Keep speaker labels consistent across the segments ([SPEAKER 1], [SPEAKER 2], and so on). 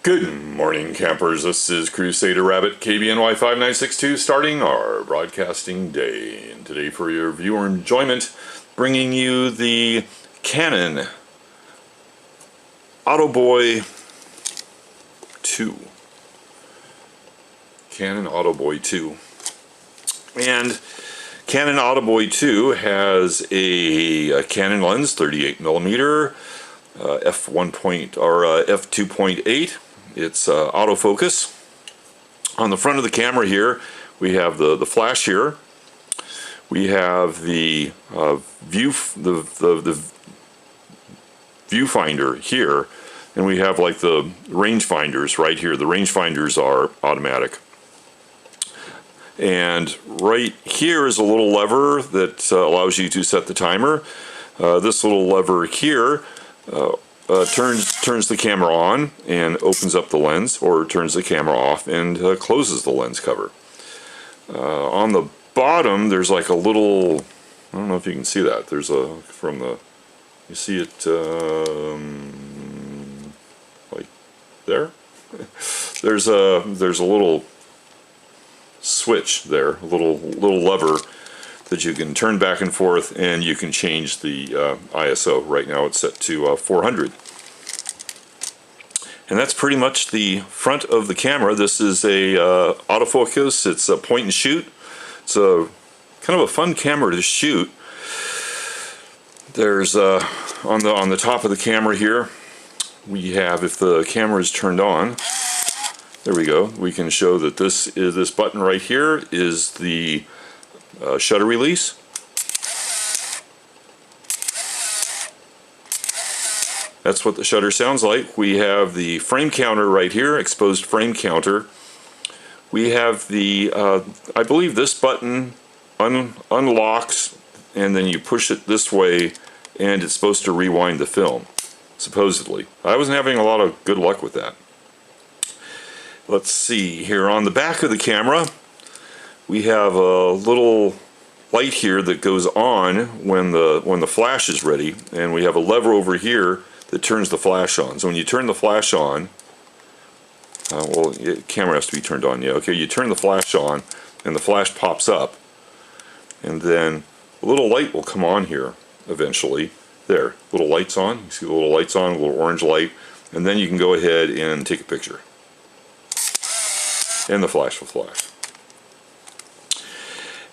[SPEAKER 1] Good morning, campers. This is Crusader Rabbit KBNY 5962 starting our broadcasting day. And today, for your viewer enjoyment, bringing you the Canon Autoboy 2. Canon Autoboy 2. And Canon Autoboy 2 has a Canon lens, 38mm, f2.8. It's autofocus. On the front of the camera here, we have the flash here. We have the viewfinder here, and we have like the rangefinders right here. The rangefinders are automatic. And right here is a little lever that allows you to set the timer. This little lever here turns the camera on and opens up the lens, or turns the camera off and closes the lens cover. On the bottom, there's like a little, I don't know if you can see that. There's a, from the, you see it like there? There's a little switch there, a little lever that you can turn back and forth, and you can change the ISO. Right now it's set to 400. And that's pretty much the front of the camera. This is a autofocus. It's a point and shoot. It's a kind of a fun camera to shoot. There's on the top of the camera here, we have, if the camera is turned on, there we go, we can show that this button right here is the shutter release. That's what the shutter sounds like. We have the frame counter right here, exposed frame counter. We have the, I believe this button unlocks, and then you push it this way, and it's supposed to rewind the film, supposedly. I wasn't having a lot of good luck with that. Let's see, here on the back of the camera, we have a little light here that goes on when the flash is ready, and we have a lever over here that turns the flash on. So when you turn the flash on, well, the camera has to be turned on, yeah, okay, you turn the flash on, and the flash pops up, and then a little light will come on here eventually. There, little lights on, you see the little lights on, a little orange light, and then you can go ahead and take a picture. And the flash will flash.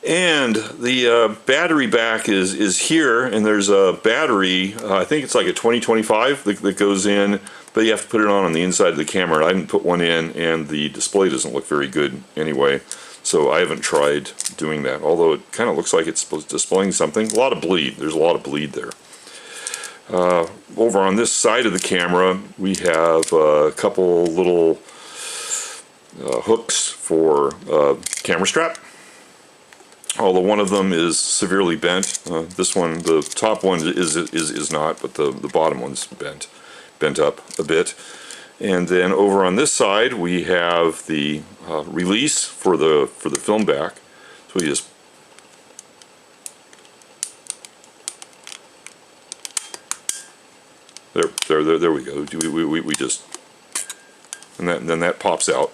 [SPEAKER 1] And the battery back is here, and there's a battery, I think it's like a 2025 that goes in, but you have to put it on the inside of the camera. I didn't put one in, and the display doesn't look very good anyway, so I haven't tried doing that, although it kind of looks like it's displaying something. A lot of bleed, there's a lot of bleed there. Over on this side of the camera, we have a couple little hooks for camera strap. Although one of them is severely bent. This one, the top one is not, but the bottom one's bent up a bit. And then over on this side, we have the release for the film back. So we just there we go. We just, and then that pops out.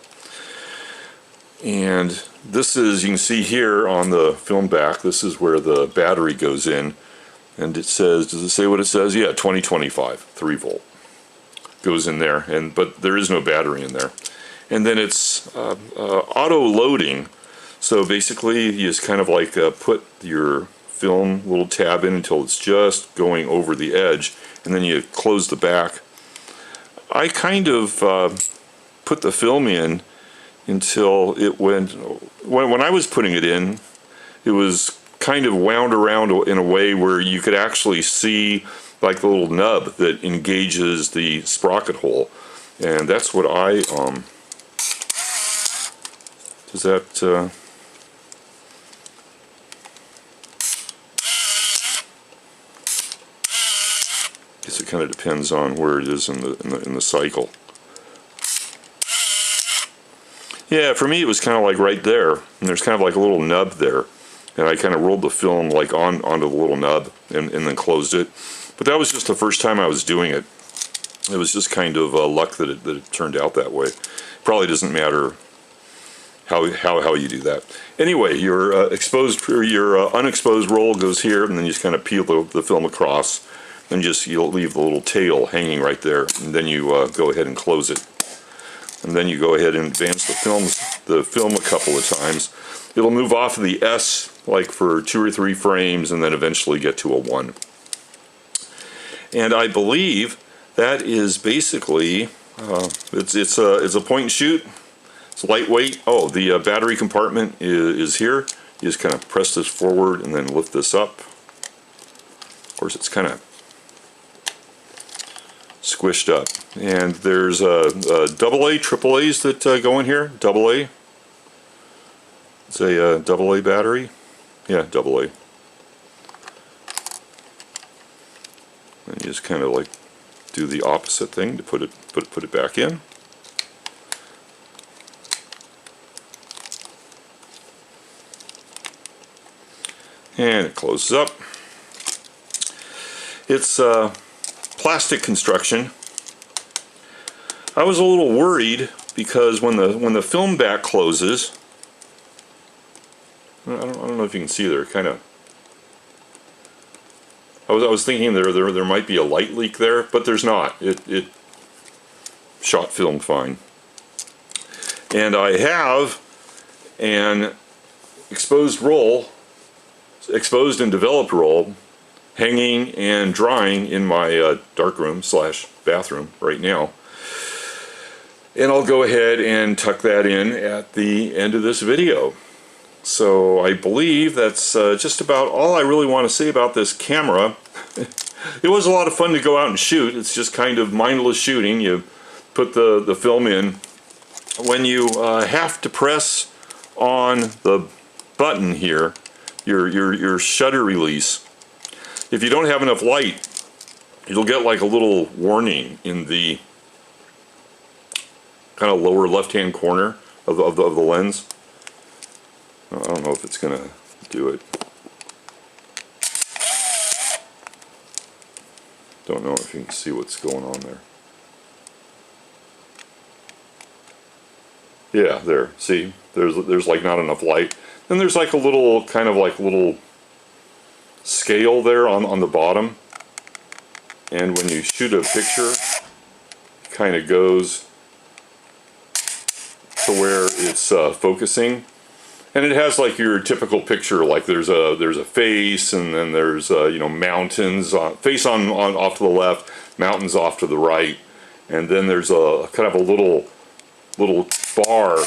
[SPEAKER 1] And this is, you can see here on the film back, this is where the battery goes in, and it says, does it say what it says? Yeah, 2025, 3 volt goes in there, but there is no battery in there. And then it's auto loading, so basically you just kind of like put your film little tab in until it's just going over the edge, and then you close the back. I kind of put the film in until it went, when I was putting it in, it was kind of wound around in a way where you could actually see like the little nub that engages the sprocket hole, and that's what I does that guess it kind of depends on where it is in the cycle. Yeah, for me it was kind of like right there, and there's kind of like a little nub there, and I kind of rolled the film like onto the little nub and then closed it. But that was just the first time I was doing it. It was just kind of luck that it turned out that way. Probably doesn't matter how you do that. Anyway, your exposed or your unexposed roll goes here, and then you just kind of peel the film across, and you'll leave the little tail hanging right there, and then you go ahead and close it, and then you go ahead and advance the film a couple of times. It'll move off of the S like for 2 or 3 frames, and then eventually get to a 1. And I believe that is basically it's a point and shoot. It's lightweight. Oh, the battery compartment is here. You just kind of press this forward and then lift this up. Of course, it's kind of squished up. And there's AA, AAA's that go in here. AA. It's a AA battery. Yeah, AA. And you just kind of like do the opposite thing to put it back in. And it closes up. It's plastic construction. I was a little worried because when the film back closes, I don't know if you can see there, kind of. I was thinking there might be a light leak there, but there's not. It shot film fine. And I have an exposed and developed roll hanging and drying in my darkroom / bathroom right now. And I'll go ahead and tuck that in at the end of this video. So I believe that's just about all I really want to say about this camera. It was a lot of fun to go out and shoot. It's just kind of mindless shooting. You put the film in. When you have to press on the button here, your shutter release, if you don't have enough light, you'll get like a little warning in the kind of lower left-hand corner of the lens. I don't know if it's going to do it. Don't know if you can see what's going on there. Yeah, there. See, there's like not enough light. Then there's like a little kind of like little scale there on the bottom. And when you shoot a picture, it kind of goes to where it's focusing. And it has like your typical picture, like there's a face, and then there's you know, mountains, face on off to the left, mountains off to the right, and then there's a kind of a little bar,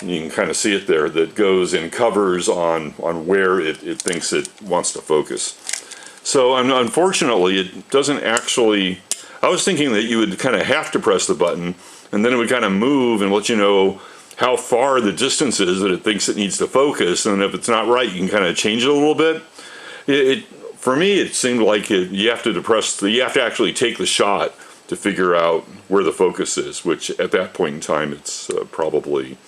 [SPEAKER 1] and you can kind of see it there, that goes and covers on where it thinks it wants to focus. So unfortunately, it doesn't actually. I was thinking that you would kind of have to press the button, and then it would kind of move and let you know how far the distance is that it thinks it needs to focus, and if it's not right, you can kind of change it a little bit. For me, it seemed like you have to actually take the shot to figure out where the focus is, which at that point in time, it's probably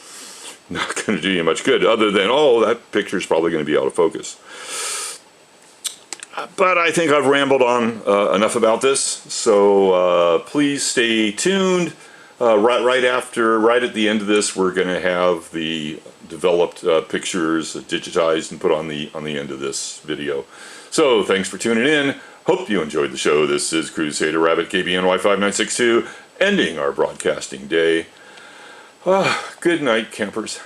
[SPEAKER 1] not going to do you much good, other than, oh, that picture's probably going to be out of focus. But I think I've rambled on enough about this, so please stay tuned. Right at the end of this, we're going to have the developed pictures digitized and put on the end of this video. So thanks for tuning in. Hope you enjoyed the show. This is Crusader Rabbit KBNY5962, ending our broadcasting day. Good night, campers.